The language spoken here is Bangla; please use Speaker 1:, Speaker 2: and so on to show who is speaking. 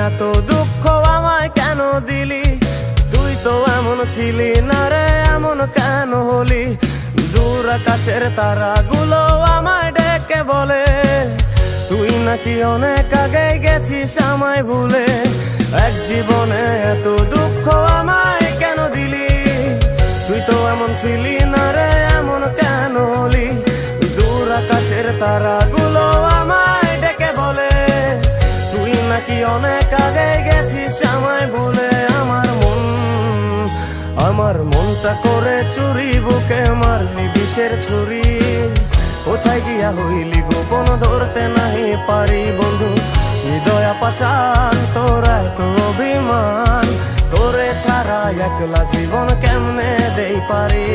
Speaker 1: এত দুঃখ আমায় কেন দিলি? তুই তো এমন ছিলি না রে, এমন কেন হলি? দূর আকাশের তারাগুলো আমায় ডেকে বলে তুই নাকি অনেক আগে গেছিস আমায় ভুলে। এক জীবনে এত দুঃখ আমায় কেন দিলি? তুই তো এমন ছিলি না রে, এমন কেন হলি? দূর আকাশের তারাগুলো আমায় ডেকে বলে তুই নাকি অনেক আগে গেছিস আমায় ভুলে। আমার মনটা করে চুরি, বুকে মারলি বিষের ছুরি। কোথায় গিয়া হইলি গোপন ধরতে নাহি পারি বন্ধু। হৃদয় পাষাণ তোর এত অভিমান, তোরে ছাড়া একলা জীবন কেমনে দেই পারি?